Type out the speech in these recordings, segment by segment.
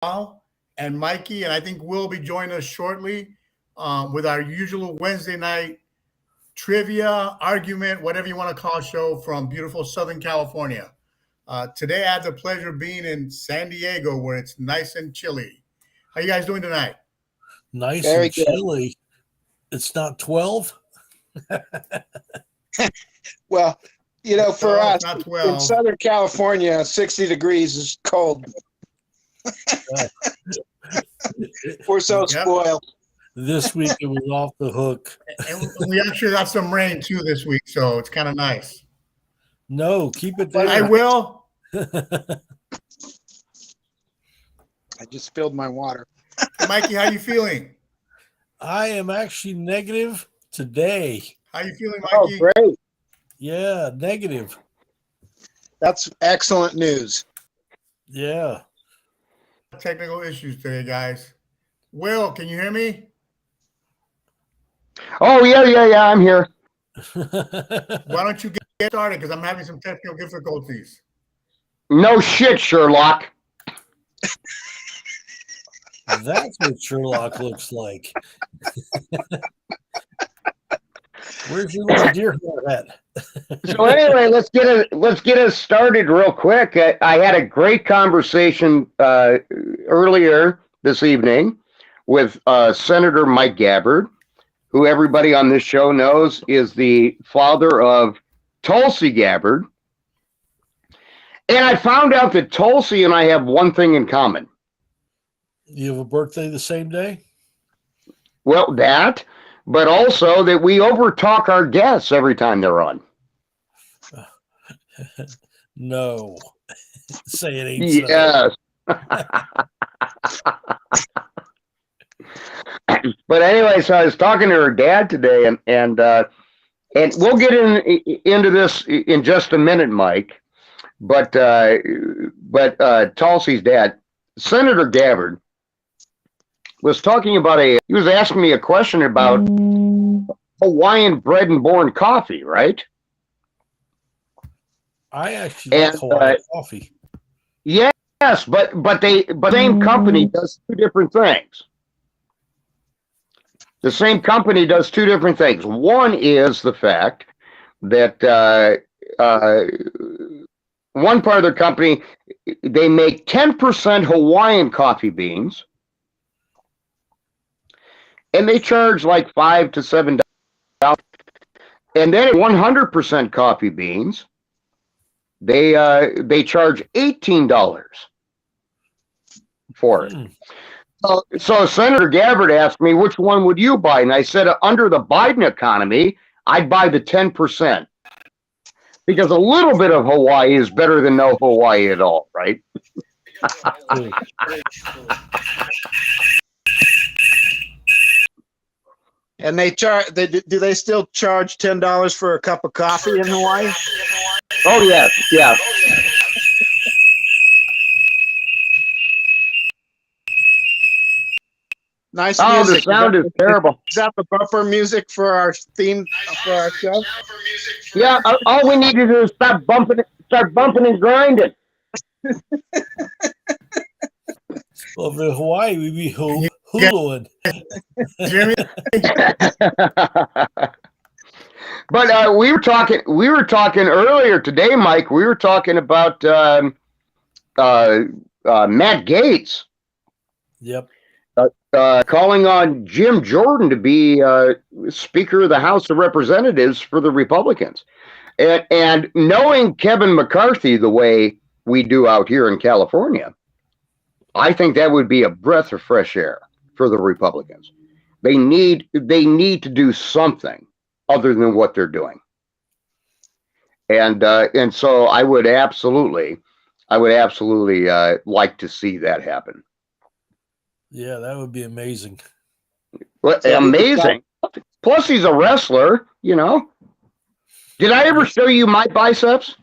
and Mikey, and I think Will be joining us shortly with our usual Wednesday night trivia, argument, whatever you want to call a show from beautiful Southern California. Today, I have the pleasure of being in San Diego, where it's nice and chilly. How you guys doing tonight? Nice Very and chilly. It's not 12. Well, for No, us it's not in 12. Southern California, 60 degrees is cold. We're so Yep. spoiled. This week it was off the hook. And we actually got some rain too this week, so it's kind of nice. No, keep it I there. will. I just spilled my water. Mikey, how you feeling? I am actually negative today. How you feeling, Oh, Mikey? great. Yeah, negative. That's excellent news. Yeah. Technical issues today, guys. Will, can you hear me? Oh, yeah, I'm here. Why don't you get started? Because I'm having some technical difficulties. No shit, Sherlock. That's what Sherlock looks like. Where's your little deer head at? So anyway, let's get us started real quick. I had a great conversation earlier this evening with Senator Mike Gabbard, who everybody on this show knows is the father of Tulsi Gabbard. And I found out that Tulsi and I have one thing in common. You have a birthday the same day? Well, that, but also that we overtalk our guests every time they're on. No. Say it ain't so. Yes. But anyway, so I was talking to her dad today, and we'll get into this in just a minute, Mike. But Tulsi's dad, Senator Gabbard, was talking about he was asking me a question about Hawaiian bread and born coffee, right? I actually like Hawaiian coffee. Yes, but the same company does two different things. The same company does two different things. One is the fact that one part of their company, they make 10% Hawaiian coffee beans, and they charge like $5 to $7. And then 100% coffee beans, they charge $18 for it. So Senator Gabbard asked me, which one would you buy? And I said, under the Biden economy, I'd buy the 10%. Because a little bit of Hawaii is better than no Hawaii at all, right? And they charge. Do they still charge $10 for a cup of coffee in Hawaii? Oh yes, yeah. Nice Oh, music. the sound is terrible. Is that the buffer music for our theme for our show? Yeah, all we need to do is start bumping and grinding. Well, for Hawaii, we'd be huluing. Jimmy? But we were talking earlier today, Mike. We were talking about Matt Gaetz. Yep. Calling on Jim Jordan to be Speaker of the House of Representatives for the Republicans. And knowing Kevin McCarthy the way we do out here in California, I think that would be a breath of fresh air for the Republicans. They need to do something other than what they're doing. And so I would absolutely like to see that happen. Yeah, that would be amazing. Well, amazing. Plus, he's a wrestler, you know. Did I ever show you my biceps?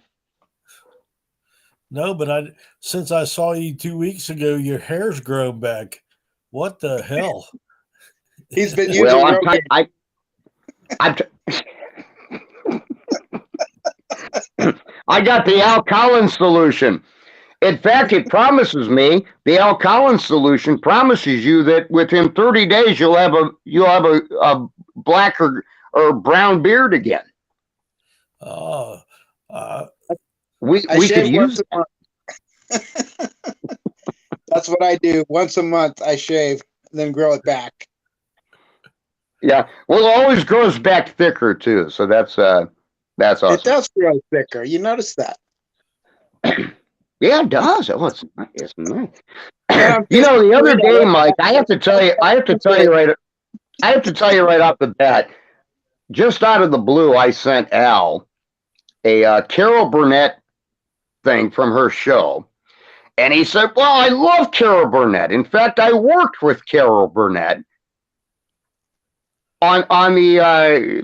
No, but since I saw you 2 weeks ago, your hair's grown back. What the hell? He's been using. Well, I got the Al Collins solution. In fact, it promises me the Al Collins solution promises you that within 30 days you'll have a black or brown beard again. Oh, We I could shave use once a month. That's what I do. Once a month, I shave, then grow it back. Yeah, well, it always grows back thicker too. So that's awesome. It does grow thicker. You notice that? Yeah, it does. Oh, it's nice. Yeah, You know, the other day, I- Mike, I have to tell you right off the bat. Just out of the blue, I sent Al a Carol Burnett thing from her show, and he said, "Well, I love Carol Burnett. In fact, I worked with Carol Burnett on the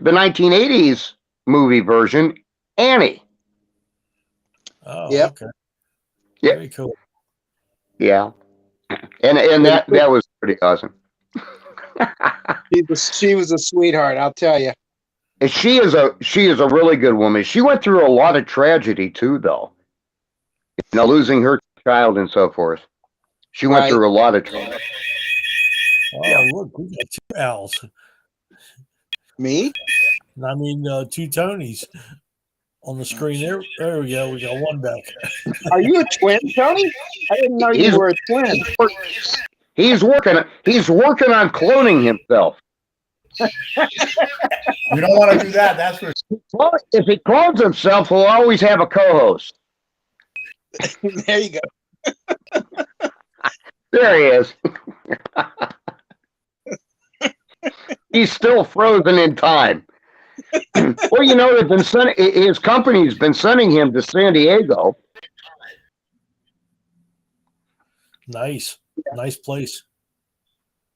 1980s movie version, Annie." oh, Yep. okay. Yeah. Very cool. Yeah, and that was pretty awesome. She was a sweetheart, I'll tell you. And she is a really good woman. She went through a lot of tragedy too, though. You know, losing her child and so forth. She went Right. through a lot of tragedy. Oh, look, we got two Al's. Me? I mean, two Tonys on the screen. There we go. We got one back. Are you a twin, Tony? I didn't know you were a twin. He's working on cloning himself. You don't want to do that. That's for Well, if he clones himself, he'll always have a co-host. There you go. There he is. He's still frozen in time. Well, you know, his company's been sending him to San Diego. Nice. Nice place.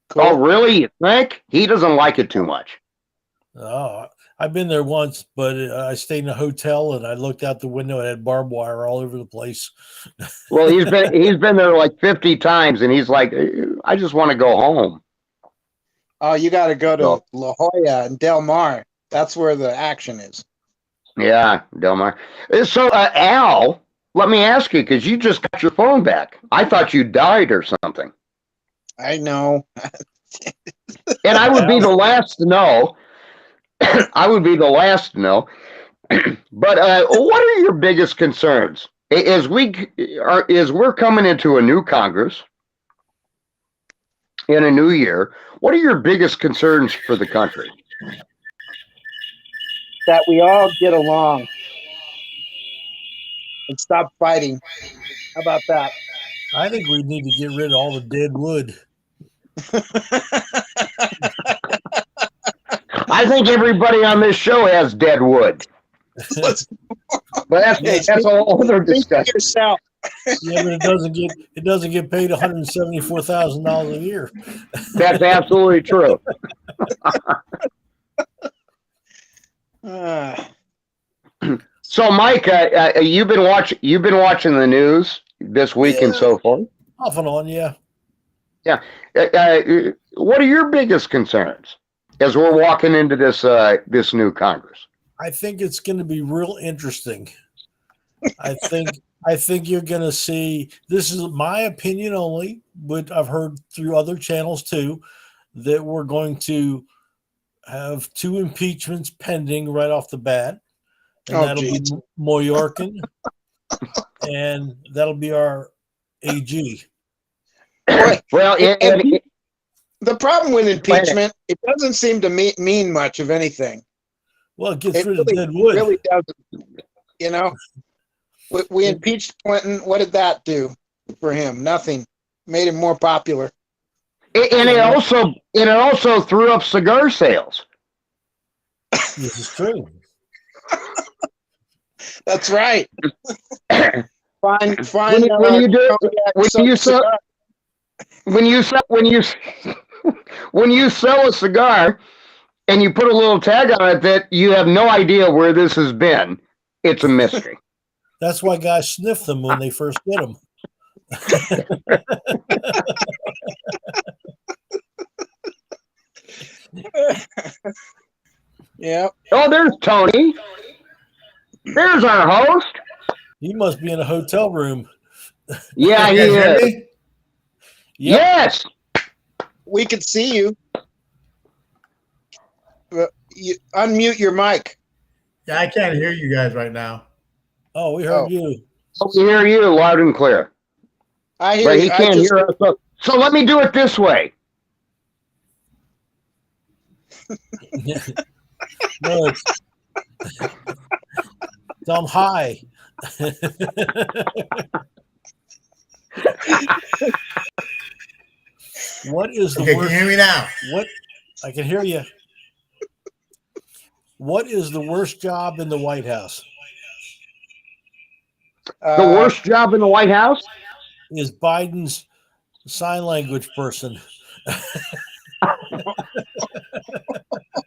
Cool. Oh, really? You think? He doesn't like it too much. Oh, I've been there once, but I stayed in a hotel and I looked out the window and had barbed wire all over the place. Well, he's been there like 50 times, and he's like, I just want to go home. Oh, you got to go to La Jolla and Del Mar. That's where the action is. Yeah, Del Mar. So, Al, let me ask you, because you just got your phone back. I thought you died or something. I know. And I would be the last to know. I would be the last to know. But what are your biggest concerns as we're coming into a new Congress in a new year? What are your biggest concerns for the country? That we all get along and stop fighting. How about that? I think we need to get rid of all the dead wood. I think everybody on this show has dead wood. But that's a whole other discussion. Yourself. Yeah, but it doesn't get paid $174,000 a year. That's absolutely true. So, Mike, you've been watching the news this week and so forth. Off and on, yeah. Yeah. What are your biggest concerns as we're walking into this new Congress? I think it's going to be real interesting. I think you're going to see, this is my opinion only, but I've heard through other channels too, that we're going to have two impeachments pending right off the bat. And that'll be Mayorkin, and that'll be our AG. Well, the problem with impeachment, it doesn't seem to mean much of anything. Well, it gets rid of dead wood. It really doesn't. You know, we impeached Clinton. What did that do for him? Nothing. Made him more popular. And it also threw up cigar sales. This is true. That's right. When you sell a cigar and you put a little tag on it that you have no idea where this has been, it's a mystery. That's why guys sniff them when they first get them. Yeah. Oh, there's Tony. There's our host. He must be in a hotel room. Yeah, You he guys hear is. me? Yep. Yes. We can see you. You unmute your mic. Yeah, I can't hear you guys right now. Oh, we heard Oh. you. We hear you loud and clear, I hear but you. he I can't just hear us. So let me do it this way. No, tell him hi. What is the Okay, can worst? you hear me now? What I can hear you. What is the worst job in the White House? The worst job in the White House? Is Biden's sign language person.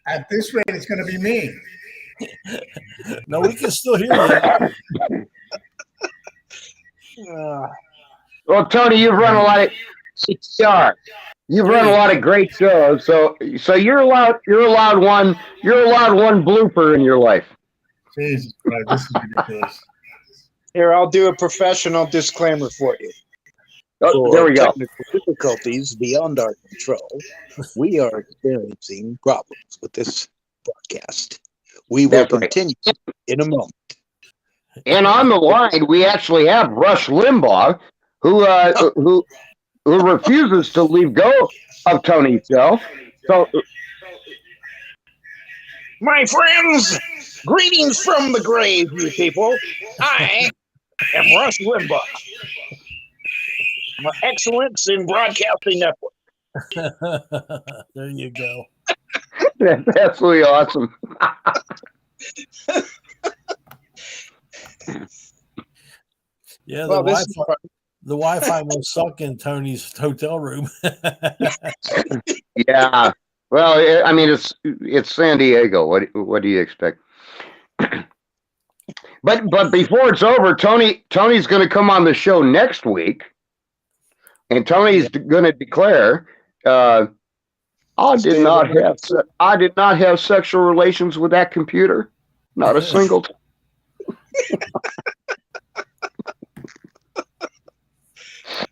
At this rate, it's going to be me. No, we can still hear you. Well, Tony, you've run a lot of CTR. You've run a lot of great shows, so you're allowed one blooper in your life. Jesus Christ, this is ridiculous. Here, I'll do a professional disclaimer for you. Oh, there we go. Technical difficulties beyond our control, we are experiencing problems with this broadcast. We will That's right. continue in a moment. And on the line, we actually have Rush Limbaugh, who refuses to leave go of Tony's show. So, My friends, greetings from the grave, you people. I am Rush Limbaugh. My excellence in broadcasting network. There you go. that's absolutely awesome. Yeah, Well, the Wi-Fi must suck in Tony's hotel room. Yeah. Well, I mean, it's San Diego. What do you expect? But before it's over, Tony's going to come on the show next week, and Tony's going to declare, I did not have sexual relations with that computer, not a single time.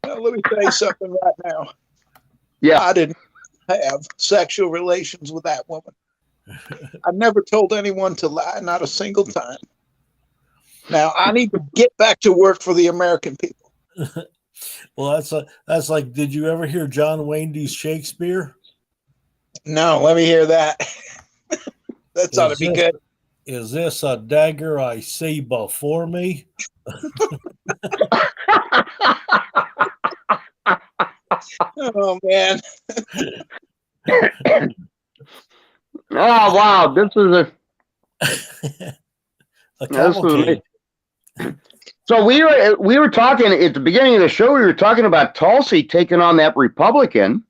Let me tell you something right now. Yeah. I didn't have sexual relations with that woman. I never told anyone to lie, not a single time. Now I need to get back to work for the American people. Well, that's like, did you ever hear John Wayne's Shakespeare? No, let me hear that. That ought to be good. Is this a dagger I see before me? Oh man. Oh wow, this is a cavalcade. So we were talking at the beginning of the show. We were talking about Tulsi taking on that Republican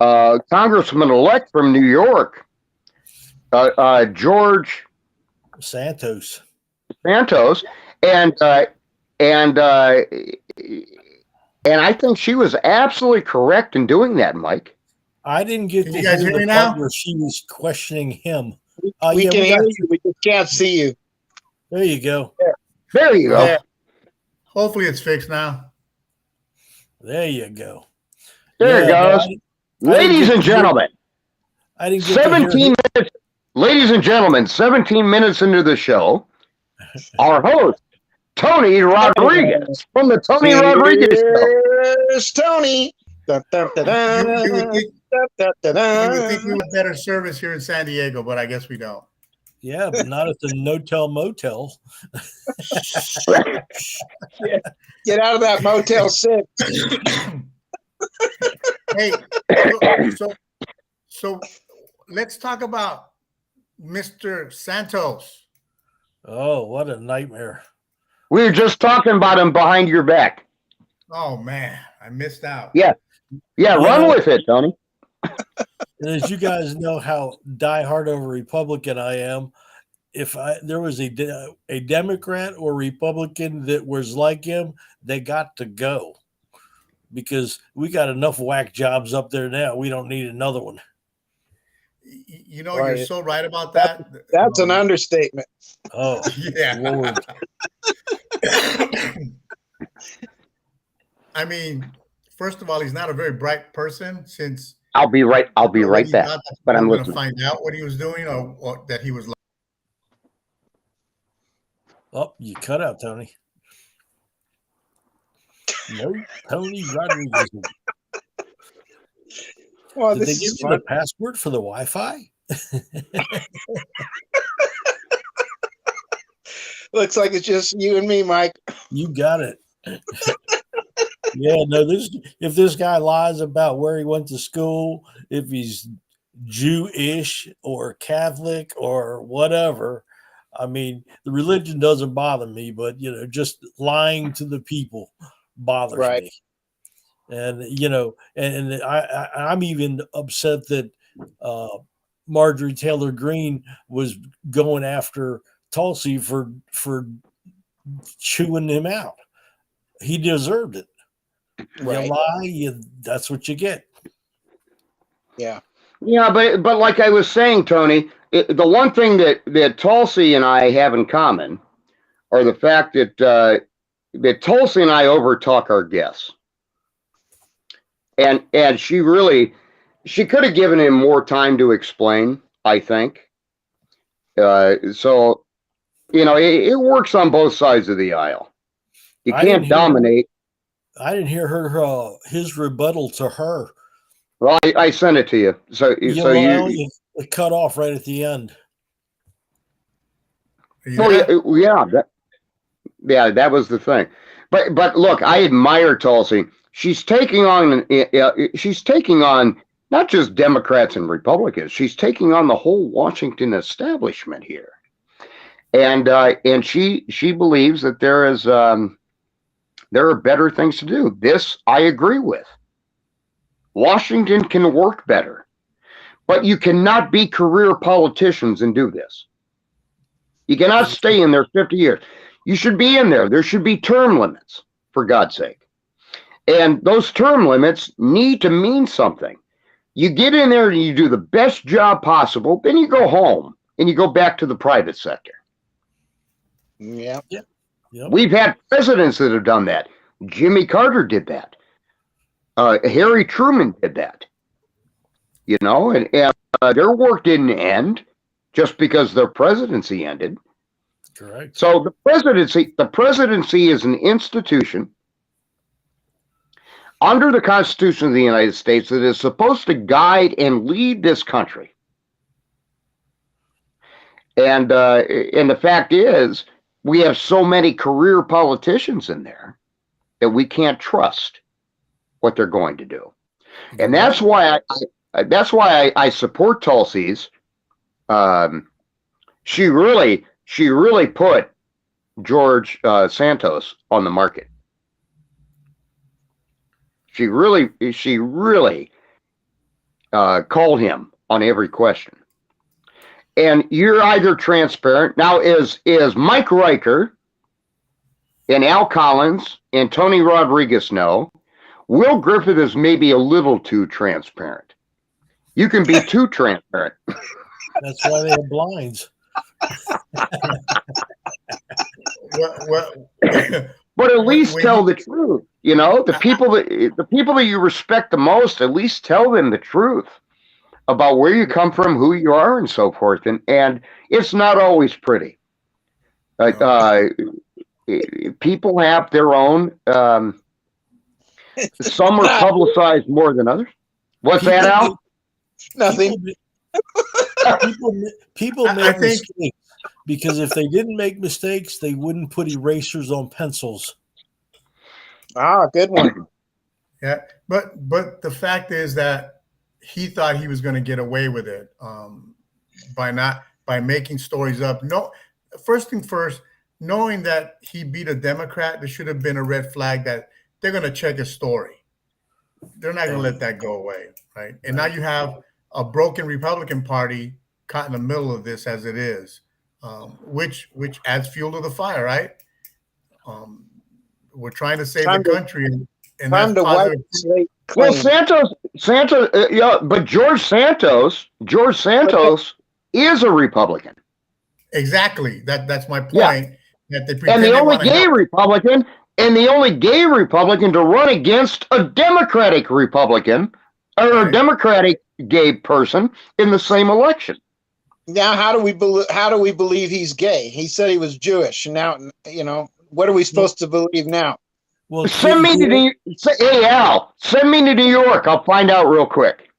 congressman-elect from New York, George Santos, and I think she was absolutely correct in doing that, Mike. I didn't get Can to you guys hear hear me the now? part where she was questioning him. We can hear you. We just can't see you. There you go. There you go. Yeah. Hopefully it's fixed now. There you go. There it goes. Ladies and gentlemen, I didn't get 17 minutes. Ladies and gentlemen, 17 minutes into the show, our host, Tony Rodriguez, from the Tony Rodriguez Show. Here's Tony. Dun, dun, dun, dun, You would think dun, dun, dun, we have better service here in San Diego, but I guess we don't. Yeah, but not at the No-Tell Motel. Get out of that Motel 6. Hey, so let's talk about Mr. Santos. Oh, what a nightmare. We were just talking about him behind your back. Oh man, I missed out. Yeah, run with it, Tony. And as you guys know how diehard of a Republican I am, if there was a Democrat or Republican that was like him, they got to go. Because we got enough whack jobs up there now. We don't need another one. You know, you're so right about that. That's an understatement. Oh, yeah. Lord. I mean, first of all, he's not a very bright person since I'll be right already back. thought that But we I'm were going to listening. find out what he was doing or that he was. Oh, you cut out, Tony. No, Tony Rodriguez. Well, Did they this give is you fun. the password for the Wi-Fi? Looks like it's just you and me, Mike. You got it. Yeah, no, if this guy lies about where he went to school, if he's Jewish or Catholic or whatever, I mean, the religion doesn't bother me, but just lying to the people bothers Right. me. And and I'm even upset that Marjorie Taylor Greene was going after Tulsi for chewing him out. He deserved it. Right. You lie, that's what you get. Yeah. Yeah, but like I was saying, Tony, the one thing that Tulsi and I have in common are the fact that Tulsi and I overtalk our guests, and she could have given him more time to explain, I think. So it works on both sides of the aisle. You can't dominate. I didn't hear her his rebuttal to her. Well, I sent it to you, so it cut off right at the end. That was the thing. But look, I admire Tulsi. She's taking on not just Democrats and Republicans. She's taking on the whole Washington establishment here, and she believes that there are better things to do. This I agree with. Washington can work better, but you cannot be career politicians and do this. You cannot stay in there 50 years. You should be in there. There should be term limits, for God's sake. And those term limits need to mean something. You get in there and you do the best job possible, then you go home and you go back to the private sector. Yeah. Yep. We've had presidents that have done that. Jimmy Carter did that. Harry Truman did that. And their work didn't end just because their presidency ended. Correct. So the presidency is an institution under the Constitution of the United States that is supposed to guide and lead this country. And the fact is, we have so many career politicians in there that we can't trust what they're going to do. And that's why I support Tulsi's. She really put George Santos on the market. She really called him on every question. And you're either transparent. Now, is Mike Riker and Al Collins and Tony Rodriguez know? Will Griffith is maybe a little too transparent. You can be too transparent. That's why they have blinds. But at least tell the truth. The people that you respect the most, at least tell them the truth about where you come from, who you are, and so forth. And it's not always pretty. People have their own. Some are publicized more than others. What's that, Al? Nothing. People make mistakes because if they didn't make mistakes, they wouldn't put erasers on pencils. Ah, good one. Yeah, but the fact is that he thought he was going to get away with it by making stories up. No, first thing first, knowing that he beat a Democrat, there should have been a red flag that they're going to check his story. They're not going to let that go away, right? And now you have a broken Republican Party caught in the middle of this as it is, which adds fuel to the fire, right? We're trying to save the country, and that's positive. Well, Santos, but George Santos is a Republican. Exactly. That's my point. Yeah. That they and the only gay Republican and the only gay Republican to run against a Democratic Republican or a Democratic gay person in the same election. Now, how do we believe he's gay? He said he was Jewish. Now, what are we supposed to believe now? Well, Send me to hey Al, send me to New York. I'll find out real quick.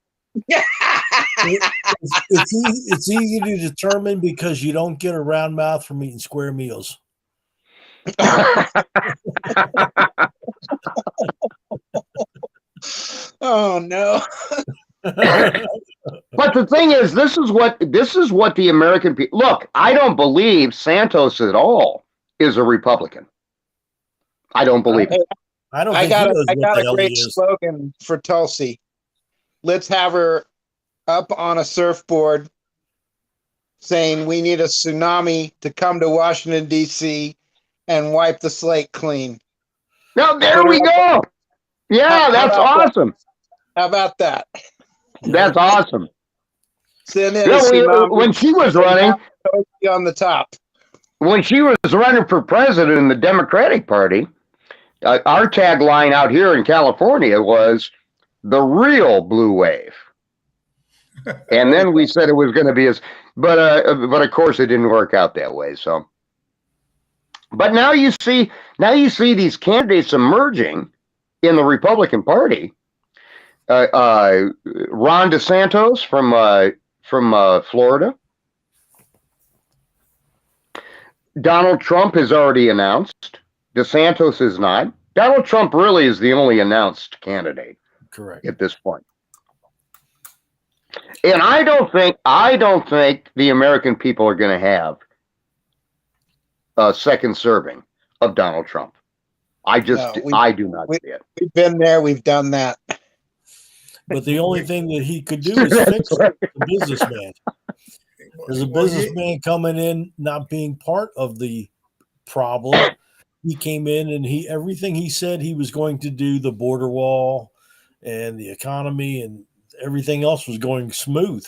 it's easy to determine because you don't get a round mouth from eating square meals. Oh no. But the thing is, this is what the American people look. I don't believe Santos at all is a Republican. I don't believe it. I don't. I think got a great slogan for Tulsi. Let's have her up on a surfboard saying we need a tsunami to come to Washington, D.C. and wipe the slate clean. No, there we go. Yeah, that's awesome. How about that? That's awesome. Send in a tsunami when she was running on the top. When she was running for president in the Democratic Party, our tagline out here in California was the real blue wave. And then we said it was going to be but of course it didn't work out that way. So, but now you see these candidates emerging in the Republican Party. Ron DeSantis from Florida. Donald Trump has already announced. DeSantis is not. Donald Trump really is the only announced candidate. Correct. At this point. And I don't think the American people are going to have a second serving of Donald Trump. I do not see it. We've been there. We've done that. But the only thing that he could do is fix it. A businessman. As a businessman coming in, not being part of the problem, he came in and everything he said he was going to do, the border wall and the economy and everything else was going smooth.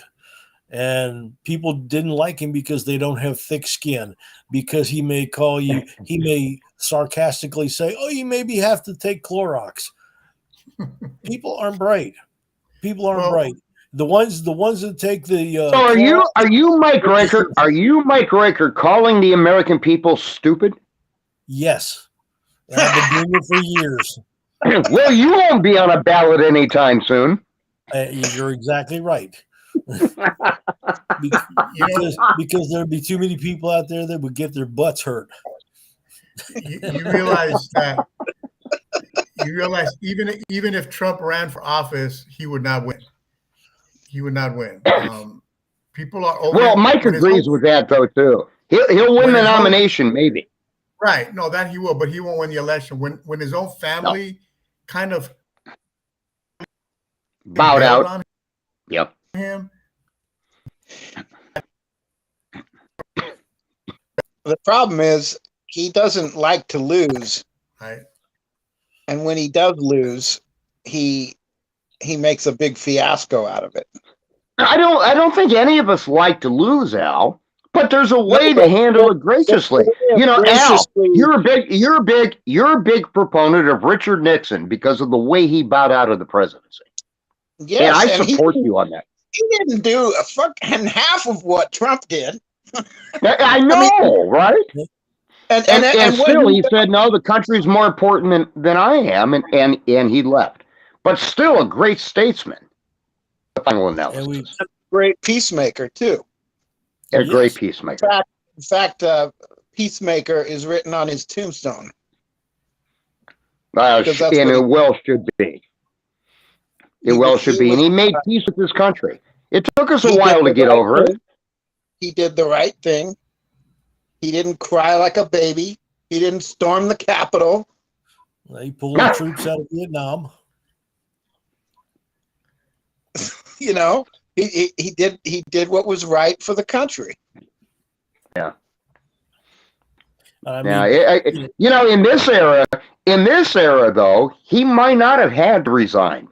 And people didn't like him because they don't have thick skin, because he may sarcastically say, oh, you maybe have to take Clorox. People aren't bright. Bright. The ones that take the so are you Mike Riker? Are you Mike Riker calling the American people stupid? Yes. I've been doing it for years. Well, you won't be on a ballot anytime soon. You're exactly right. because there'd be too many people out there that would get their butts hurt. You realize that. You realize even if Trump ran for office, he would not win. He would not win. People are over. Well, Mike agrees with that though too. He'll win the nomination, maybe. Right. No, that he will, but he won't win the election. When his own family kind of bowed out on him. The problem is he doesn't like to lose. Right. And when he does lose, he makes a big fiasco out of it. I don't think any of us like to lose, Al, but there's a way to handle it graciously. Al, you're a big proponent of Richard Nixon because of the way he bowed out of the presidency. Yes, and I support you on that. He didn't do a fucking half of what Trump did. I know, right? And still, he said, no, the country's more important than I am, and he left. But still a great statesman. The final analysis. And a great peacemaker, too. A great peacemaker. In fact, peacemaker is written on his tombstone. And it well should be. It well should be. And he made peace with this country. It took us a while to get over it. He did the right thing. He didn't cry like a baby. He didn't storm the Capitol. He pulled the troops out of Vietnam. He did what was right for the country. Yeah. In this era, though, he might not have had to resign.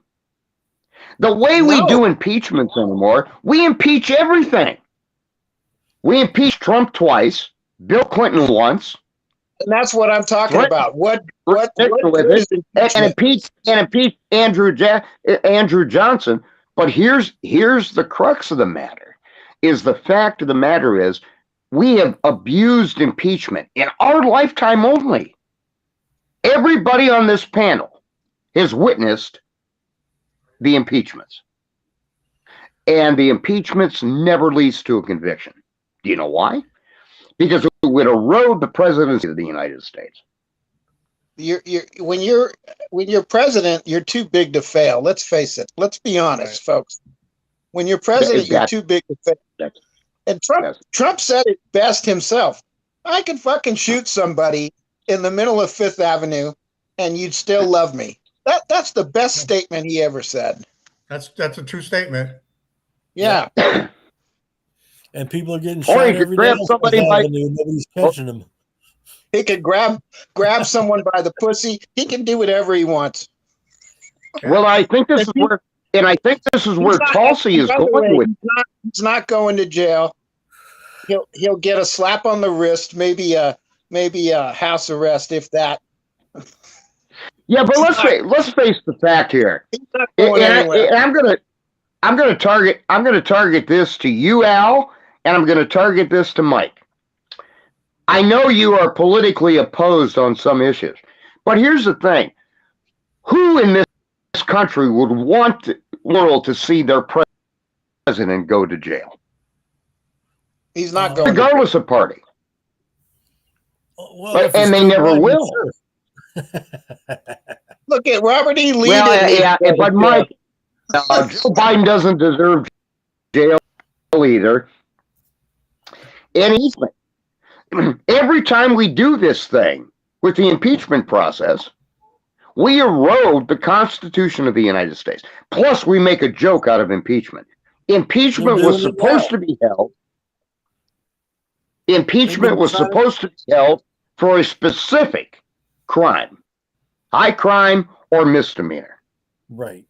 The way we do impeachments anymore, we impeach everything. We impeached Trump twice, Bill Clinton once, And that's what I'm talking Right. about. What With good is it impeachment? and impeach Andrew Johnson. But here's the crux of the matter: is the fact of the matter is we have abused impeachment in our lifetime only. Everybody on this panel has witnessed the impeachments, and the impeachments never leads to a conviction. Do you know why? Because it would erode the presidency of the United States. When you're president, you're too big to fail. Let's face it. Let's be honest, folks. When you're president, you're too big to fail. And Trump said it best himself. I could fucking shoot somebody in the middle of Fifth Avenue, and you'd still love me. That's the best statement he ever said. That's a true statement. Yeah. And people are getting shot every day on Fifth Avenue. Nobody's catching them. He could grab someone by the pussy. He can do whatever he wants. Well, I think this is where, and I think this is where Tulsi is going with. He's not going to jail. He'll get a slap on the wrist, maybe a house arrest, if that. Yeah, but let's face the fact here. He's not going anywhere. I'm gonna target this to you, Al, and I'm gonna target this to Mike. I know you are politically opposed on some issues, but here's the thing. Who in this country would want the world to see their president go to jail? He's not going regardless of party. Well, and they never will. Sure. Look at Robert E. Lee. Well, but Mike, Joe Biden doesn't deserve jail either. And every time we do this thing with the impeachment process, we erode the Constitution of the United States. Plus, we make a joke out of impeachment. Impeachment was supposed to be held. Impeachment was supposed to be held for a specific crime, high crime or misdemeanor. Right.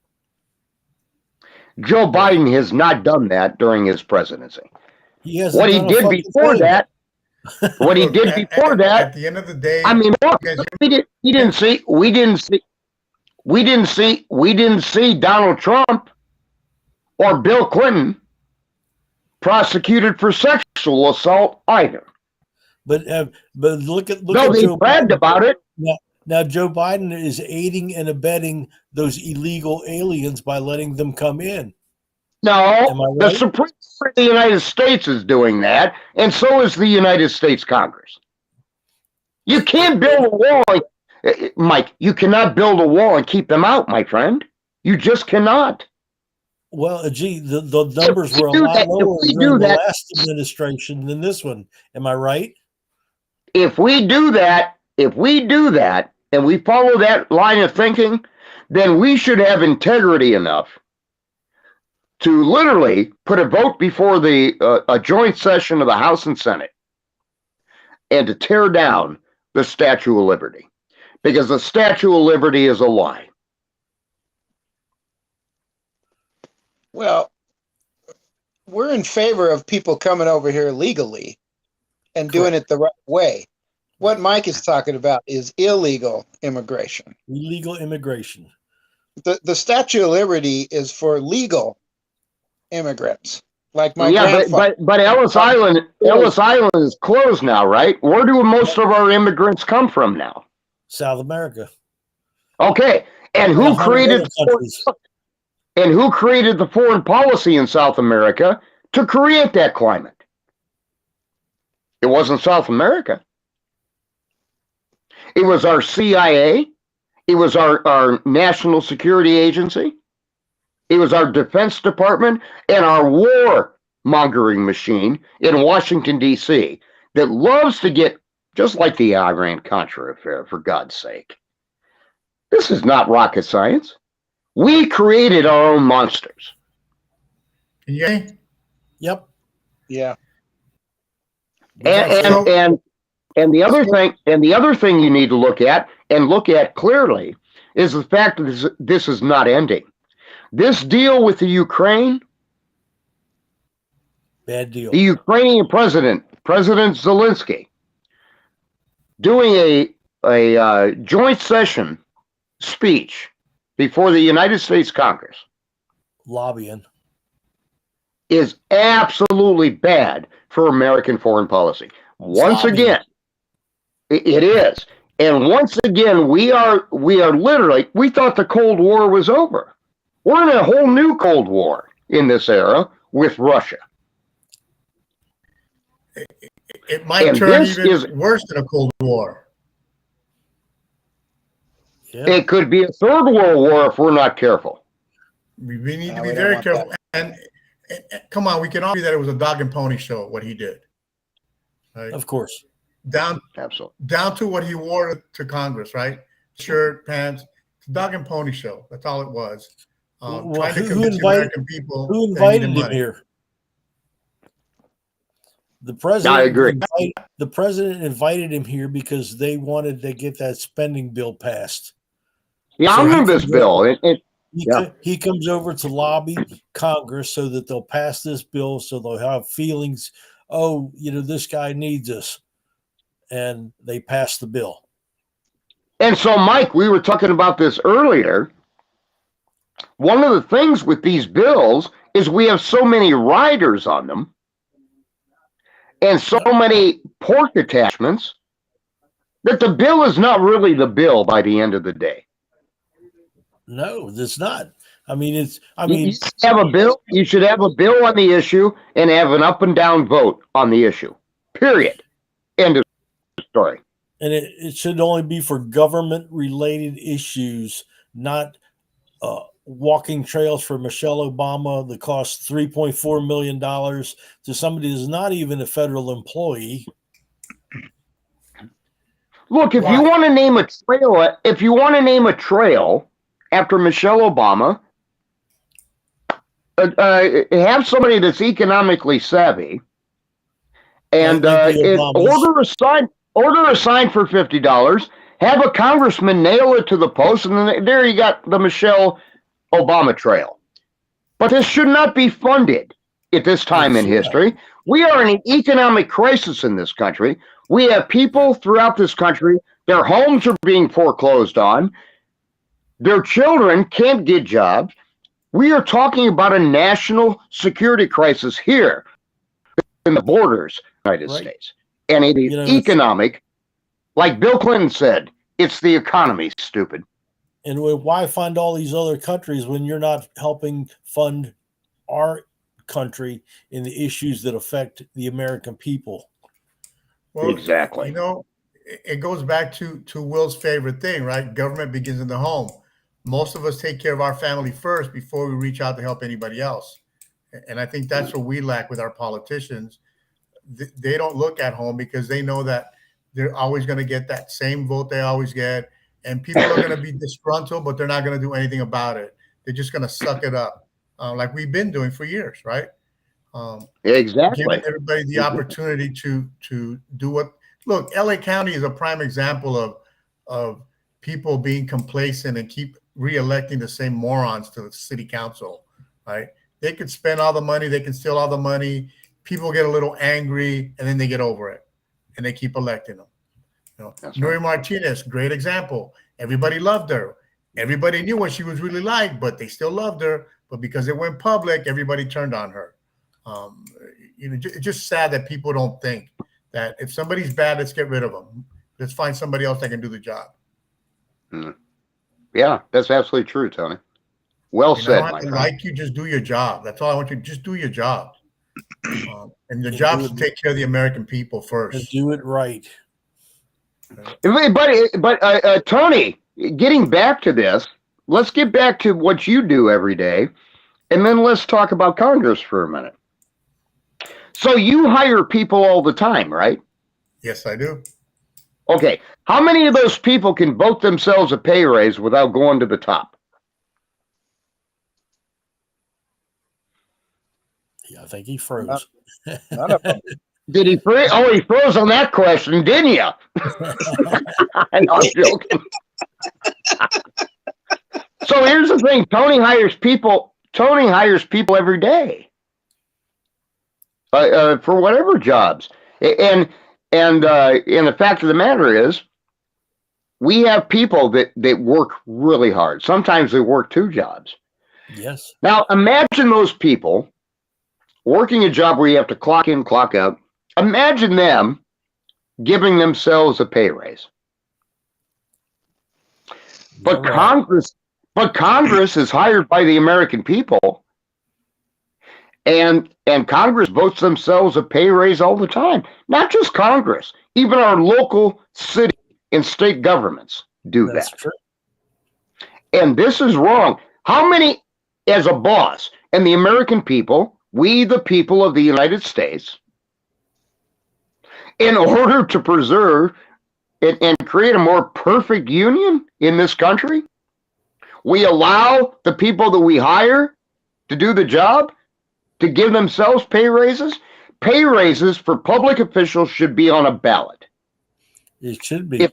Joe Biden has not done that during his presidency. What he did before that, at the end of the day, I mean, look, we didn't see Donald Trump or Bill Clinton prosecuted for sexual assault either. But look at they Joe bragged Biden. about it. Now Joe Biden is aiding and abetting those illegal aliens by letting them come in. No, the Supreme Court of the United States is doing that, and so is the United States Congress. You can't build a wall, Mike. You cannot build a wall and keep them out, my friend. You just cannot. Well, gee, the numbers were a lot lower during the last administration than this one. Am I right? If we do that, and we follow that line of thinking, then we should have integrity enough to literally put a vote before a joint session of the House and Senate and to tear down the Statue of Liberty, because the Statue of Liberty is a lie. Well, we're in favor of people coming over here legally and doing it the right way. What Mike is talking about is illegal immigration. Illegal immigration. The Statue of Liberty is for legal immigrants, like my grandfather. But Ellis Island is closed now, right? Where do most of our immigrants come from now? South America. Okay, and who created the foreign policy in South America to create that climate? It wasn't South America. It was our CIA. It was our National Security Agency. It was our Defense Department and our war-mongering machine in Washington, D.C. that loves to get, just like the Iran-Contra affair, for God's sake. This is not rocket science. We created our own monsters. Yeah. Yep. Yeah. And the other thing you need to look at clearly is the fact that this is not ending. This deal with the Ukraine, bad deal. The Ukrainian President Zelensky, doing a joint session speech before the United States Congress Lobbying. is absolutely bad for American foreign policy. Once lobbying. again, it is. And once again, we are literally, we thought the Cold War was over. We're in a whole new Cold War in this era with Russia. It might And turn this even is- worse than a Cold War. Yeah. It could be a third world war if we're not careful. We need to we be don't very want careful. And come on, we can all agree that it was a dog and pony show, what he did. Right? Of course. Absolutely. Down to what he wore to Congress, right? Shirt, pants, dog and pony show. That's all it was. Well, Trying to who convince the invited- American people. Who they needed invited him money. here? The president. I agree. The president invited him here because they wanted to get that spending bill passed. The So he omnibus could- bill, He comes over to lobby Congress so that they'll pass this bill, so they'll have feelings. Oh, this guy needs us, and they pass the bill. and so, Mike, we were talking about this earlier. One of the things with these bills is we have so many riders on them and so many pork attachments that the bill is not really the bill by the end of the day. No, it's not. I mean, You should have a bill. You should have a bill on the issue and have an up and down vote on the issue. Period. End of story. and it should only be for government-related issues, not walking trails for Michelle Obama that cost $3.4 million to somebody who's not even a federal employee. Look, if Why? you want to name a trail after Michelle Obama, have somebody that's economically savvy, and Like the Obamas. order a sign for $50. Have a congressman nail it to the post, and then there you got the Michelle Obama trail. But this should not be funded at this time in history. We are in an economic crisis in this country. We have people throughout this country, their homes are being foreclosed on. Their children can't get jobs. We are talking about a national security crisis here in the borders of the United Right. States. And it is economic. Like Bill Clinton said, it's the economy, stupid. And why fund all these other countries when you're not helping fund our country in the issues that affect the American people? Well, Exactly. It goes back to Will's favorite thing, right? Government begins in the home. Most of us take care of our family first before we reach out to help anybody else. And I think that's what we lack with our politicians. They don't look at home because they know that they're always going to get that same vote they always get. And people are going to be disgruntled, but they're not going to do anything about it. They're just going to suck it up, like we've been doing for years, right? Exactly. Giving everybody the opportunity to do what. Look, LA County is a prime example of people being complacent and keep re-electing the same morons to the city council, right? They could spend all the money, they can steal all the money. People get a little angry, and then they get over it, and they keep electing them. Nuri Martinez, great example. Everybody loved her. Everybody knew what she was really like, but they still loved her. But because it went public, everybody turned on her. It's just sad that people don't think that if somebody's bad, let's get rid of them. Let's find somebody else that can do the job. Yeah, that's absolutely true, Tony. Well said, I my don't friend. like you, just do your job. That's all I want you to just do your job. And the job is to take care of the American people And first. do it right. But Tony, getting back to this, let's get back to what you do every day, and then let's talk about Congress for a minute. So you hire people all the time, right? Yes, I do. Okay. How many of those people can vote themselves a pay raise without going to the top? Yeah, I think he froze. None of them. Did he freeze? Oh, he froze on that question, didn't you? I'm joking. So here's the thing: Tony hires people every day for whatever jobs, and and the fact of the matter is, we have people that work really hard. Sometimes they work 2 jobs. Yes. Now, imagine those people working a job where you have to clock in, clock out. Imagine them giving themselves a pay raise. But Congress is hired by the American people, and Congress votes themselves a pay raise all the time. Not just Congress, even our local city and state governments do That's that. true. And this is wrong. How many, as a boss, and the American people, we the people of the United States, in order to preserve and create a more perfect union in this country, we allow the people that we hire to do the job to give themselves pay raises? Pay raises for public officials should be on a ballot. It should be.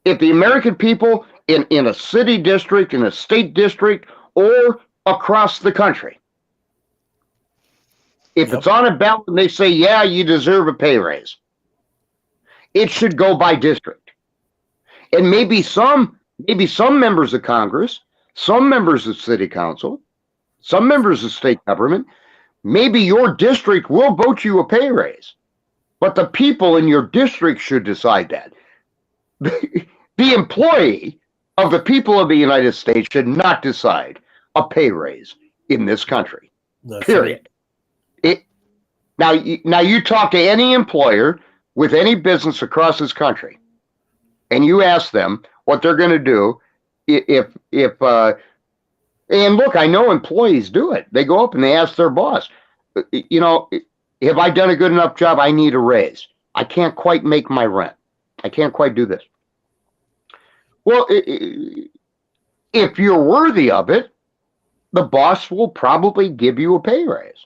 If the American people in a city district, in a state district, or across the country, if it's on a ballot and they say, yeah, you deserve a pay raise, it should go by district. And maybe some members of Congress, some members of city council, some members of state government, maybe your district will vote you a pay raise. But the people in your district should decide that. The employee of the people of the United States should not decide a pay raise in this country. That's period. Right. Now you talk to any employer with any business across this country, and you ask them what they're going to do if and look, I know employees do it. They go up and they ask their boss, you know, have I done a good enough job? I need a raise. I can't quite make my rent. I can't quite do this. Well, if you're worthy of it, the boss will probably give you a pay raise.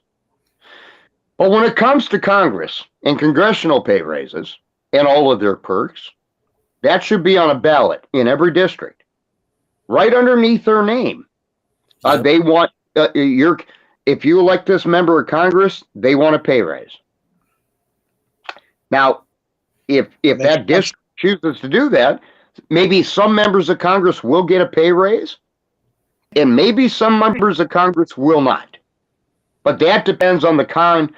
But when it comes to Congress and congressional pay raises and all of their perks, that should be on a ballot in every district, right underneath their name. They want if you elect this member of Congress, they want a pay raise. Now, if that district chooses to do that, maybe some members of Congress will get a pay raise, and maybe some members of Congress will not. But that depends on the kind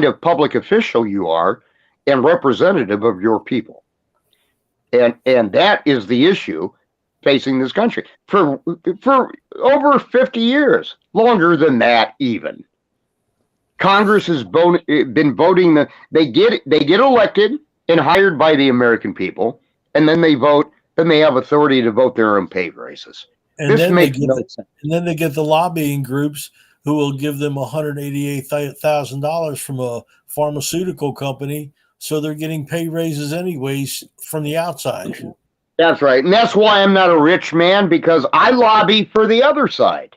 of public official you are and representative of your people. And that is the issue facing this country for over 50 years, longer than that even. Congress has been voting. They get elected and hired by the American people, and then they vote. Then they have authority to vote their own pay raises. And this then makes no sense. And then they get the lobbying groups who will give them $188,000 from a pharmaceutical company, so they're getting pay raises anyways from the outside. That's right, and that's why I'm not a rich man, because I lobby for the other side.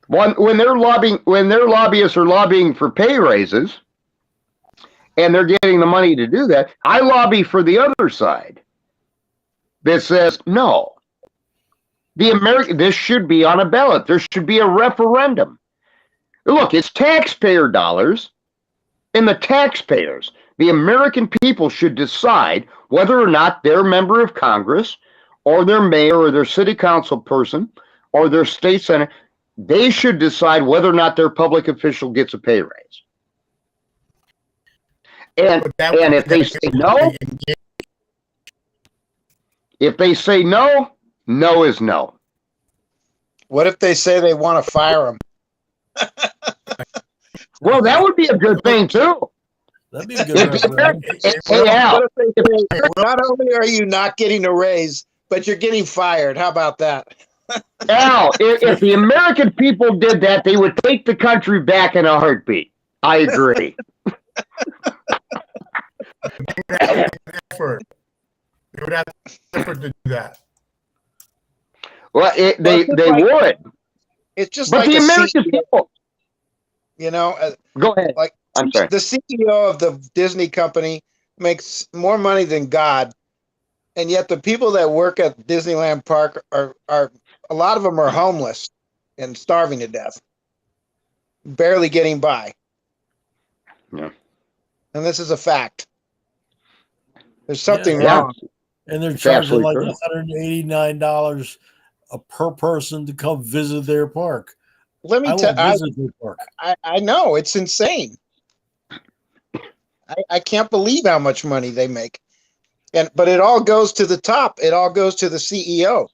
When their lobbyists are lobbying for pay raises, and they're getting the money to do that, I lobby for the other side that says no. This should be on a ballot. There should be a referendum. Look, it's taxpayer dollars, and the taxpayers, the American people, should decide whether or not their member of Congress or their mayor or their city council person or their state senator, they should decide whether or not their public official gets a pay raise. And if they say no, no is no. What if they say they want to fire him? Well, that would be a good thing too. That'd be a good referendum. Not only are you not getting a raise, but you're getting fired. How about that? Al, if the American people did that, they would take the country back in a heartbeat. I agree. They would have effort to do that. Well, they would. It's just but like the American people. You know, go ahead. Like I'm sorry. The CEO of the Disney company makes more money than God, and yet the people that work at Disneyland Park are a lot of them are homeless and starving to death, barely getting by. Yeah. And this is a fact. There's something Yeah. wrong. And they're It's charging absolutely like true. $189 per person to come visit their park. Let I me tell won't visit their park. I know it's insane. I can't believe how much money they make. But it all goes to the top. It all goes to the CEO.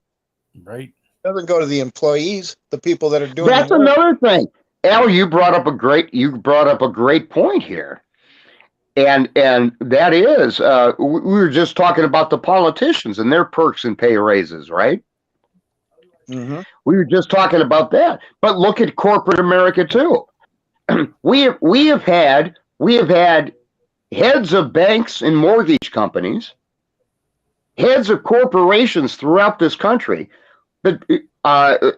Right. It doesn't go to the employees, the people that are doing That's the work. another thing. Al, you brought up a great point here. And that is, we were just talking about the politicians and their perks and pay raises, right? Mm-hmm. We were just talking about that. But look at corporate America too. we have had heads of banks and mortgage companies, heads of corporations throughout this country. But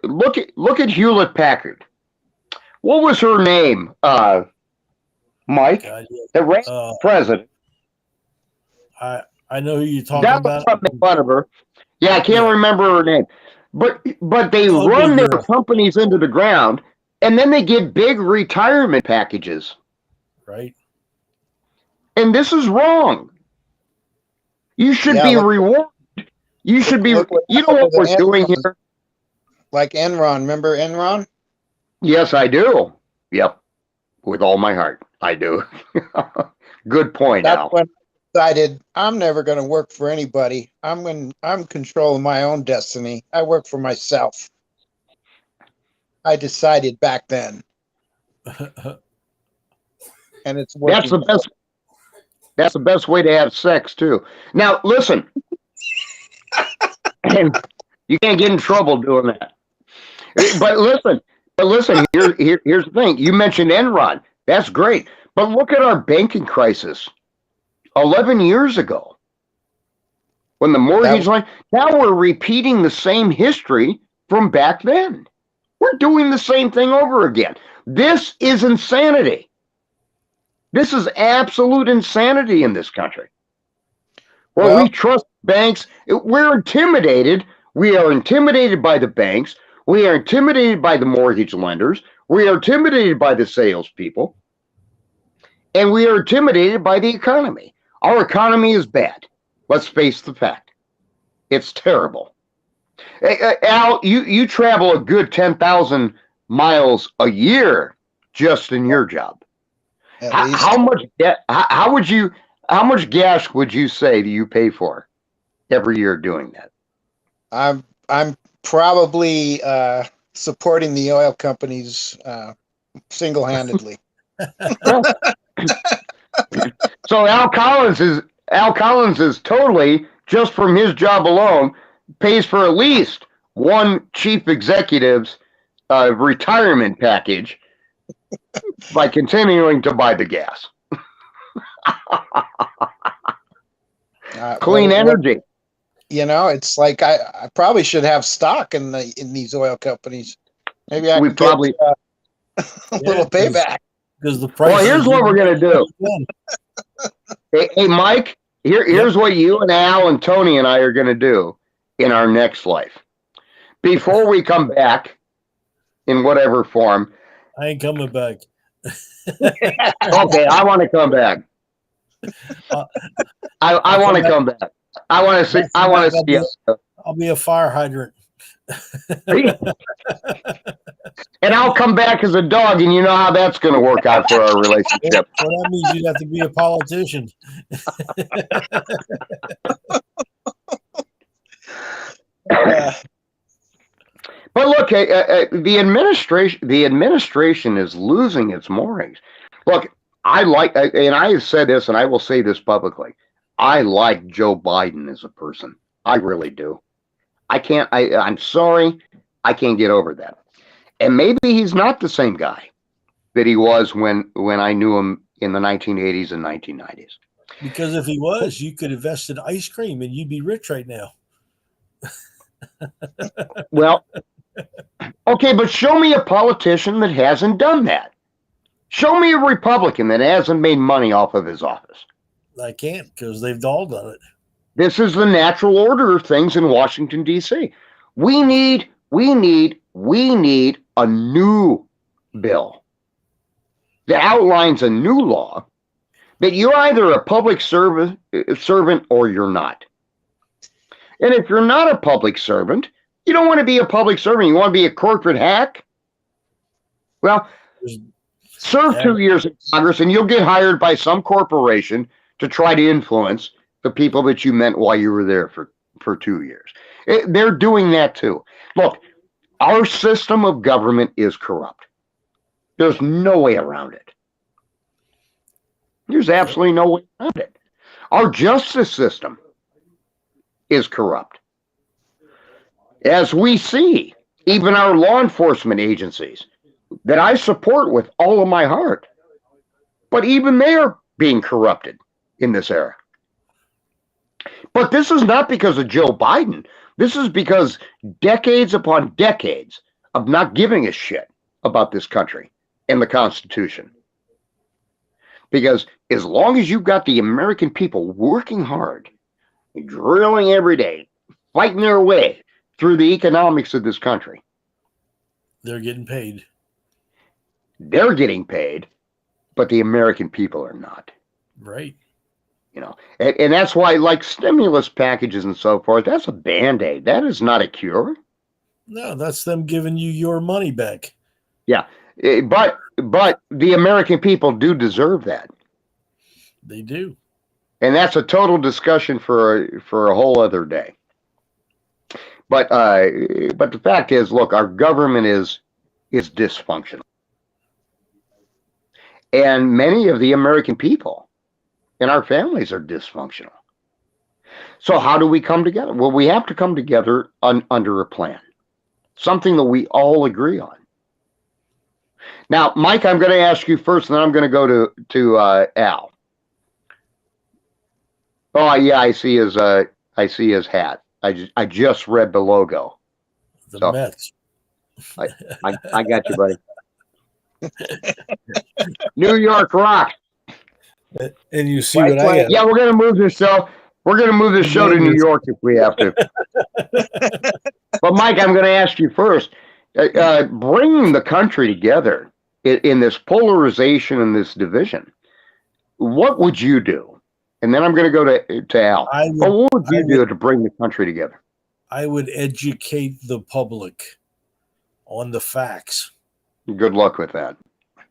look at Hewlett Packard. What was her name? Mike, God, the ran president. I know who you're talking That was about. something fun of her. Yeah, I can't remember her name. But they The ugly run their girl. companies into the ground, and then they get big retirement packages. Right. And this is wrong. You should be rewarded. You should be. You know what we're doing here? Like Enron. Remember Enron? Yes, I do. Yep, with all my heart, I do. Good point, That's Al. when I decided I'm never going to work for anybody. I'm controlling my own destiny. I work for myself. I decided back then, and it's working. That's the best. That's the best way to have sex too. Now, listen, and you can't get in trouble doing that. But listen. Here's the thing. You mentioned Enron. That's great. But look at our banking crisis 11 years ago when the mortgage line. Now we're repeating the same history from back then. We're doing the same thing over again. This is insanity. This is absolute insanity in this country. Where we trust banks. We're intimidated. We are intimidated by the banks. We are intimidated by the mortgage lenders. We are intimidated by the salespeople. And we are intimidated by the economy. Our economy is bad. Let's face the fact. It's terrible. Al, you travel a good 10,000 miles a year just in your job. How much gas would you say do you pay for every year doing that? I'm probably supporting the oil companies single-handedly. So Al Collins is totally, just from his job alone, pays for at least one chief executive's retirement package by continuing to buy the gas. Clean energy. It's like I probably should have stock in these oil companies. Maybe I We could probably get a little payback. Because the price. Well, here's what we're gonna do. Hey, Mike. Here's what you and Al and Tony and I are gonna do in our next life. Before we come back, in whatever form. I ain't coming back. Okay, I want to come back. I want to come back. I want to see. I want to see. I'll be a fire hydrant. And I'll come back as a dog, and you know how that's going to work out for our relationship. Well, that means you'd have to be a politician. But look, the administration is losing its moorings. Look, and I have said this, and I will say this publicly. I like Joe Biden as a person. I really do. I'm sorry, I can't get over that. And maybe he's not the same guy that he was when I knew him in the 1980s and 1990s. Because if he was, you could invest in ice cream and you'd be rich right now. Well, okay, but show me a politician that hasn't done that. Show me a Republican that hasn't made money off of his office. I can't, because they've all done it. This is the natural order of things in Washington, D.C. We need a new bill that outlines a new law that you're either a public servant or you're not. And if you're not a public servant, you don't want to be a public servant. You want to be a corporate hack? Well, serve 2 years in Congress and you'll get hired by some corporation to try to influence the people that you meant while you were there for 2 years. They're doing that too. Look, our system of government is corrupt. There's no way around it. There's absolutely no way around it. Our justice system is corrupt. As we see, even our law enforcement agencies that I support with all of my heart, but even they're being corrupted in this era. But this is not because of Joe Biden. This is because decades upon decades of not giving a shit about this country and the Constitution. Because as long as you've got the American people working hard, drilling every day, fighting their way through the economics of this country, they're getting paid. They're getting paid, but the American people are not. Right. You know, and that's why, like stimulus packages and so forth, that's a Band-Aid. That is not a cure. No, that's them giving you your money back. Yeah, but the American people do deserve that. They do. And that's a total discussion for a whole other day. But the fact is, look, our government is dysfunctional. And many of the American people and our families are dysfunctional. So how do we come together? Well, we have to come together under a plan, something that we all agree on. Now, Mike, I'm going to ask you first, and then I'm going to go to Al. Oh yeah, I see his hat. I just read the logo. The Mets. I got you, buddy. New York Rock. And you see what I got. Yeah, we're gonna move this show. We're gonna move this show to New York if we have to. But Mike, I'm gonna ask you first. Bringing the country together in this polarization and this division, what would you do? And then I'm going to go to Al. What would you do to bring the country together? I would educate the public on the facts. Good luck with that.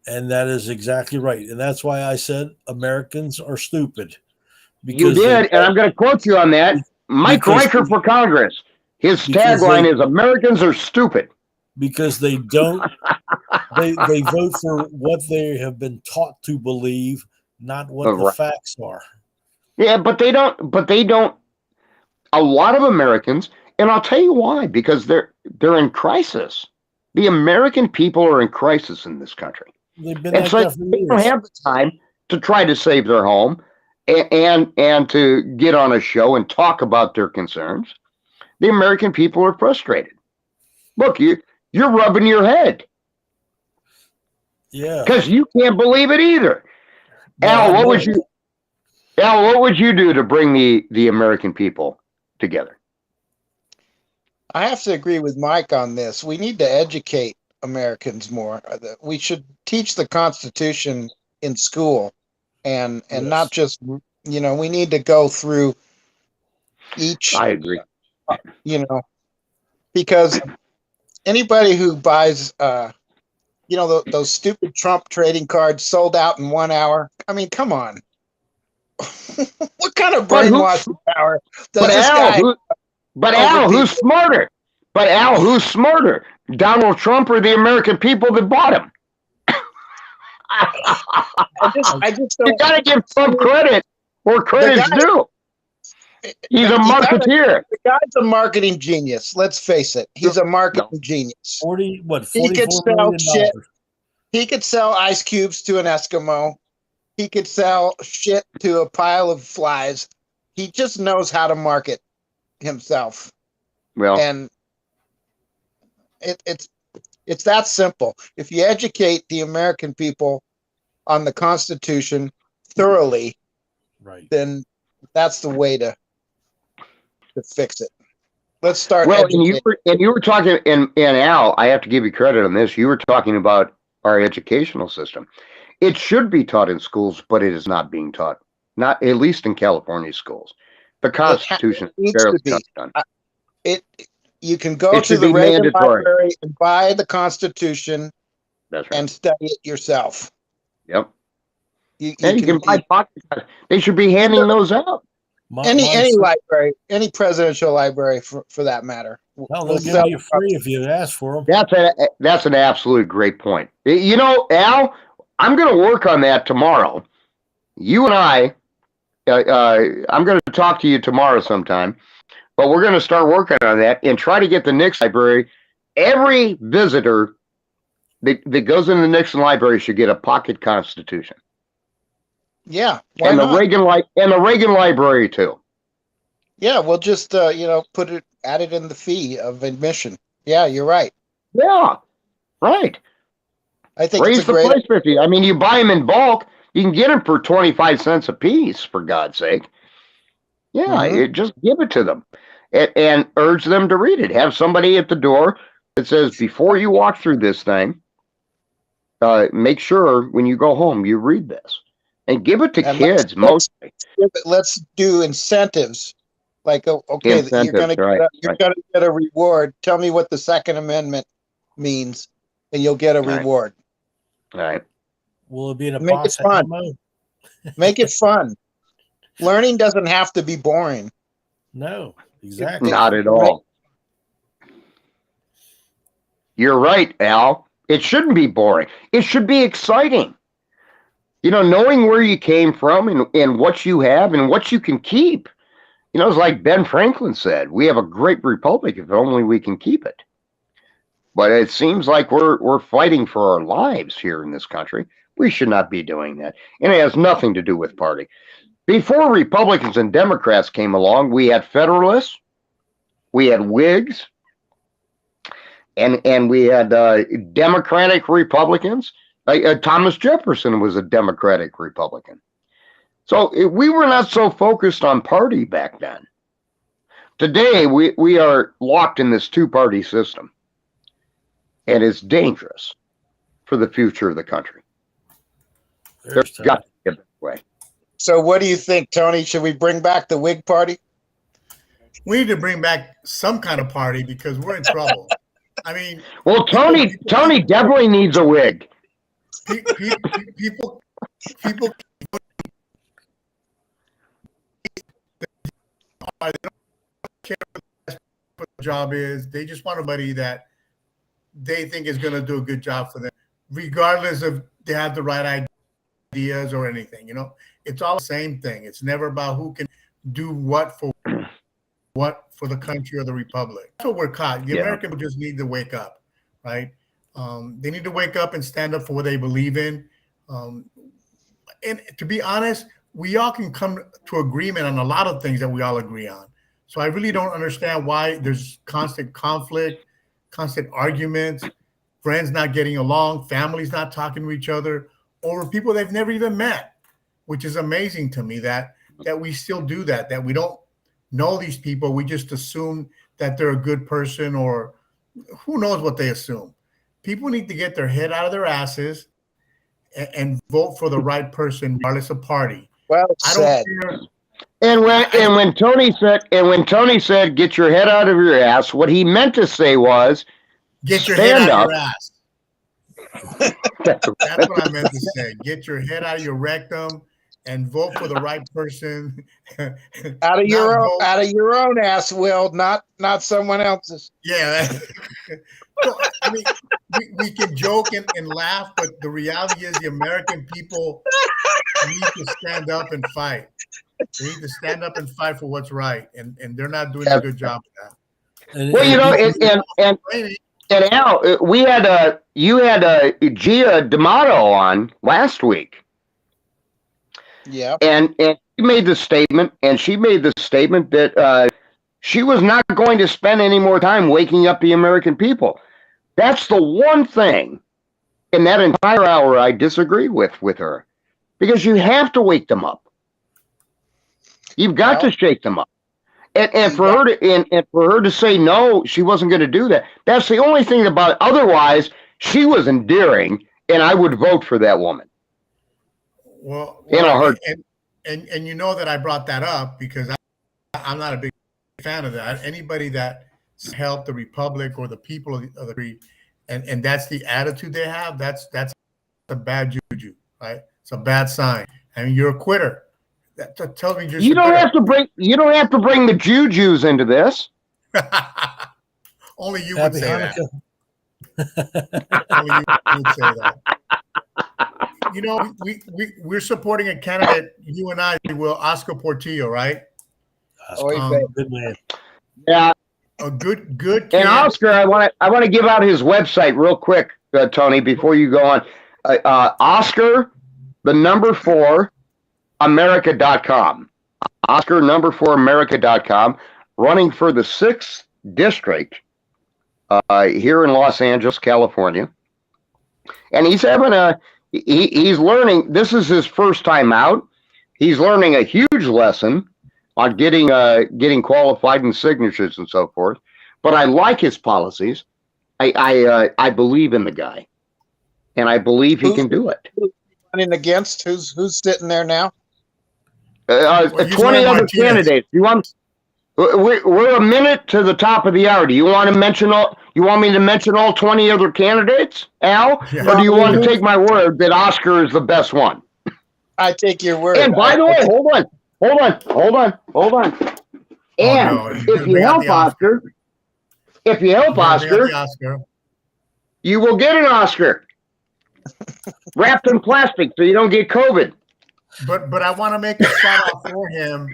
And that is exactly right. And that's why I said Americans are stupid. You did, and I'm going to quote you on that. Mike Riker for Congress. His tagline is "Americans are stupid." Because they don't, they vote for what they have been taught to believe, not what the facts are. Yeah, but they don't. A lot of Americans, and I'll tell you why, because they're in crisis. The American people are in crisis in this country. They've been like that for years. They don't have the time to try to save their home and to get on a show and talk about their concerns. The American people are frustrated. Look, you're rubbing your head. Yeah. Because you can't believe it either. Al, what would you do to bring the American people together? I have to agree with Mike on this. We need to educate Americans more. We should teach the Constitution in school and not just, we need to go through each. I agree. Because anybody who buys, those stupid Trump trading cards sold out in 1 hour. I mean, come on. What kind of brainwashing power does this guy? Al, who's smarter? But Al, who's smarter? Donald Trump or the American people that bought him? I just don't. You got to give Trump credit where credit's due. He's a marketeer. The guy's a marketing genius. Let's face it. He's a marketing genius. He could sell shit. He could sell ice cubes to an Eskimo. He could sell shit to a pile of flies. He just knows how to market himself. Well, and it's that simple. If you educate the American people on the Constitution thoroughly, right, then that's the way to fix it. Let's start. Well, and you were talking, and Al, I have to give you credit on this. You were talking about our educational system. It should be taught in schools, but it is not being taught. Not at least in California schools. The Constitution It needs barely to be. touched on. It You can go It to should the be Reagan mandatory. Library and buy the Constitution That's right. and study it yourself. Yep. You And you can buy pocket. They should be handing those out. any library, any presidential library for that matter. Well, they'll give you free if you ask for them. That's an absolute great point. You know, Al, I'm going to work on that tomorrow. You and I'm going to talk to you tomorrow sometime, but we're going to start working on that and try to get the Nixon Library. Every visitor that goes in the Nixon Library should get a pocket Constitution. Yeah, why and not? the Reagan Library too. Yeah, we'll just add it in the fee of admission. Yeah, you're right. Yeah, right. I think Raise it's a the great. price 50. I mean, you buy them in bulk, you can get them for 25 cents a piece. For God's sake, yeah, just give it to them, and urge them to read it. Have somebody at the door that says, before you walk through this thing, make sure when you go home you read this. And give it to kids mostly. Let's do incentives. Like, okay, Incentives, you're gonna get a reward. Tell me what the Second Amendment means, and you'll get a reward. All right. Will it be in a Make box it fun. of ammo? Make it fun. Learning doesn't have to be boring. No, exactly. Not at all. You're right, Al. It shouldn't be boring. It should be exciting. You know, knowing where you came from and what you have and what you can keep. You know, it's like Ben Franklin said, we have a great republic if only we can keep it. But it seems like we're fighting for our lives here in this country. We should not be doing that. And it has nothing to do with party. Before Republicans and Democrats came along, we had Federalists, we had Whigs, and we had Democratic Republicans. Thomas Jefferson was a Democratic Republican. So we were not so focused on party back then. Today, we are locked in this two-party system. And it's dangerous for the future of the country. There's got to get that way. So what do you think, Tony? Should we bring back the Whig Party? We need to bring back some kind of party because we're in trouble. I mean, well, Tony definitely needs a wig. People they don't care what the job is. They just want somebody that they think is going to do a good job for them, regardless of they have the right ideas or anything. You know, it's all the same thing. It's never about who can do what for the country or the republic. That's what we're caught. The American people just need to wake up, right? They need to wake up and stand up for what they believe in. And to be honest, we all can come to agreement on a lot of things that we all agree on. So I really don't understand why there's constant conflict, constant arguments, friends not getting along, families not talking to each other over people they've never even met, which is amazing to me that we still do that we don't know these people. We just assume that they're a good person, or who knows what they assume. People need to get their head out of their asses and vote for the right person, regardless of party. Well said. And when Tony said, "Get your head out of your ass," what he meant to say was, "Get your head out of your ass." That's what I meant to say. Get your head out of your rectum and vote for the right person. out of your own ass, Will, not someone else's. Yeah. So, I mean, we can joke and laugh, but the reality is the American people need to stand up and fight. They need to stand up and fight for what's right, and they're not doing a good job of that. Well, you know, and Al, you had Gia D'Amato on last week. Yeah. And she made the statement, that she was not going to spend any more time waking up the American people. That's the one thing in that entire hour I disagree with her, because you have to wake them up. You've got to shake them up. And for her to say no, she wasn't going to do that. That's the only thing about it. Otherwise, she was endearing, and I would vote for that woman. Well, In a heart. and you know that I brought that up because I'm not a big fan of that. Anybody that helped the republic or the people of the country, and that's the attitude they have, that's a bad juju, right? It's a bad sign. I mean, you're a quitter. That tells me You don't have to bring the jujus into this. Only you Happy would say Hanukkah. that. Only you would say that. You know, we're supporting a candidate. You and I will, Oscar Portillo, right? Good man. Yeah. A good kid. And Oscar, I want to give out his website real quick, Tony, before you go on. Oscar, the number 4, America.com. Oscar, number 4, America.com, running for the 6th district here in Los Angeles, California. And he's having he's learning, this is his first time out. He's learning a huge lesson on getting qualified and signatures and so forth. But I like his policies. I believe in the guy, and I believe he can do it. Who's running against? Who's sitting there now? 20 other candidates. You want? We're a minute to the top of the hour. Do you want to mention all? You want me to mention all 20 other candidates, Al, or do you want to take my word that Oscar is the best one? I take your word. And by the way, hold on. And if you help Oscar, you will get an Oscar wrapped in plastic so you don't get COVID. But I want to make a shout out for him.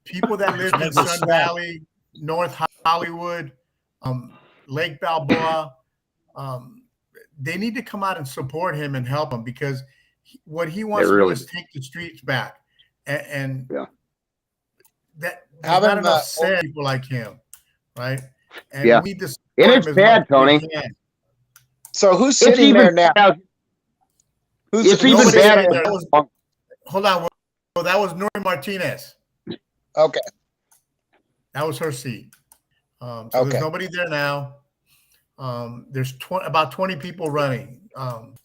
People that live in Sun Valley, North Hollywood, Lake Balboa, they need to come out and support him and help him because what he wants to do is take the streets back. And that there's not enough sad people like him, right? And we need to support and it's him bad, Tony. So who's sitting there now? It's even bad. Hold on. Well, that was Nori Martinez. Okay. That was her seat. So there's nobody there now. There's about 20 people running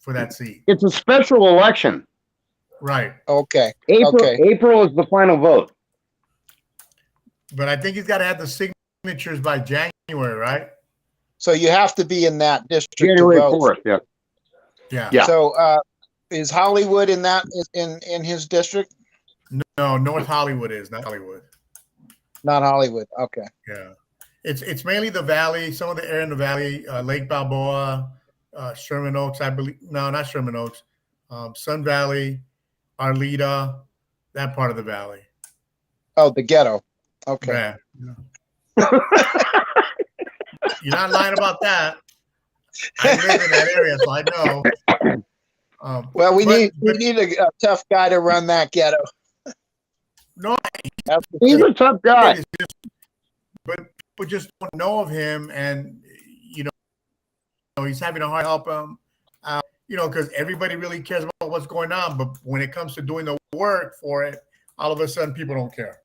for that seat. It's a special election. Right. Okay. April is the final vote. But I think he's got to have the signatures by January, right? So you have to be in that district. January 4th. Yeah. So is Hollywood in that in his district? No, North Hollywood is not Hollywood. Not Hollywood. Okay. Yeah. It's mainly the valley, some of the area in the valley, Lake Balboa, Sherman Oaks, I believe. No, not Sherman Oaks. Sun Valley, Arleta, that part of the valley. Oh, the ghetto. Okay. Yeah. You're not lying about that. I live in that area, so I know. Well, we need a tough guy to run that ghetto. No, he's a tough guy. But people just don't know of him, and he's having a hard help him. Because everybody really cares about what's going on, but when it comes to doing the work for it, all of a sudden people don't care.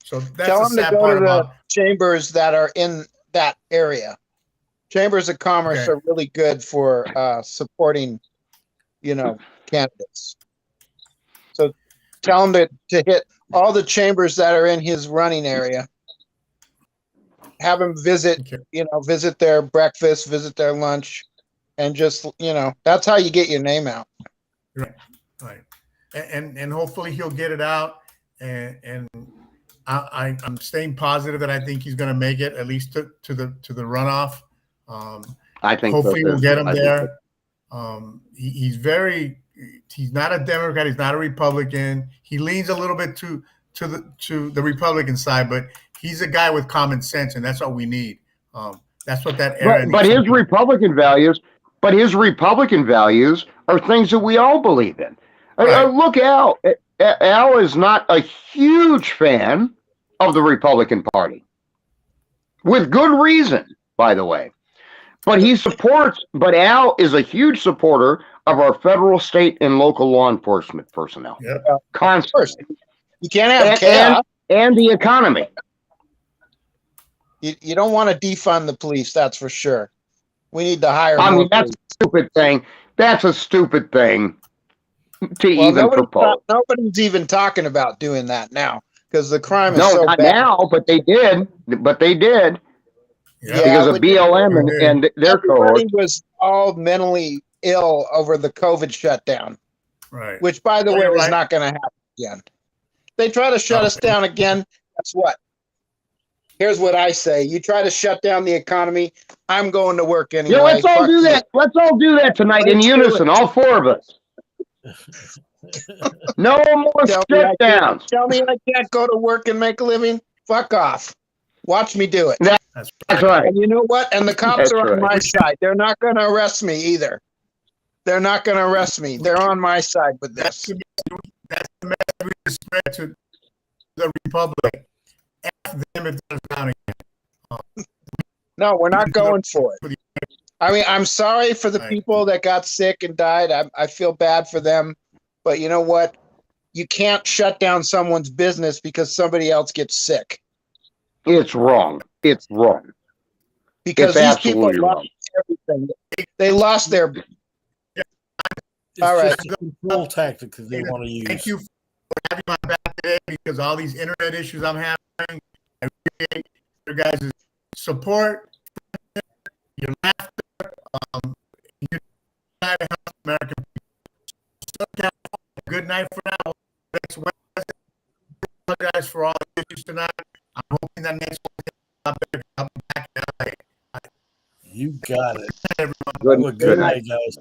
So that's Tell the them to sad go part to about the chambers that are in that area. Chambers of commerce are really good for supporting, candidates. So tell him to hit all the chambers that are in his running area. Have him visit, visit their breakfast, visit their lunch, and just, that's how you get your name out. Right. And hopefully he'll get it out. And I'm staying positive that I think he's going to make it at least to the runoff. I think hopefully we'll get him there. He's not a Democrat. He's not a Republican. He leans a little bit to the Republican side, but he's a guy with common sense, and that's what we need. That's what that area. But his Republican values are things that we all believe in. Right. Look, Al. Al is not a huge fan of the Republican Party, with good reason, by the way. But Al is a huge supporter of our federal, state, and local law enforcement personnel. Yep. Constantly. You can't have chaos. And the economy. You don't want to defund the police, that's for sure. We need to hire more police. That's a stupid thing. That's a stupid thing. to even propose. Nobody's even talking about doing that now because the crime is No, so not bad. now, but they did. But they did because of but BLM and their everybody cohort. was all mentally ill over the COVID shutdown, Right. which, by the way, is not going to happen again. They try to shut us down again. Guess what? Here's what I say: you try to shut down the economy, I'm going to work anyway. Yeah, let's all Fuck do you. that. Let's all do that tonight in Let's do unison, it. all four of us. No more shutdowns. Tell me I can't go to work and make a living? Fuck off. Watch me do it. That's That's right. And you know what? And the cops That's are on right. my side. They're not going to arrest me either. They're not going to arrest me. They're on my side with this. That's the message we spread to the Republic. F them if they're down again. No, we're not going for it. I mean, I'm sorry for the people that got sick and died. I feel bad for them. But you know what? You can't shut down someone's business because somebody else gets sick. It's wrong. It's wrong. Because It's these people absolutely lost wrong. everything. They lost their. It's All right. just a control tactic that they want to use. Thank you for having my back today because all these internet issues I'm having, I appreciate your guys' support, your laughter. You're trying to help American people. Good night for now. Next Wednesday, apologize for all the issues tonight. I'm hoping that next Wednesday I'll be back in LA. You got it. Everyone. Good, Have a good good night. night, guys.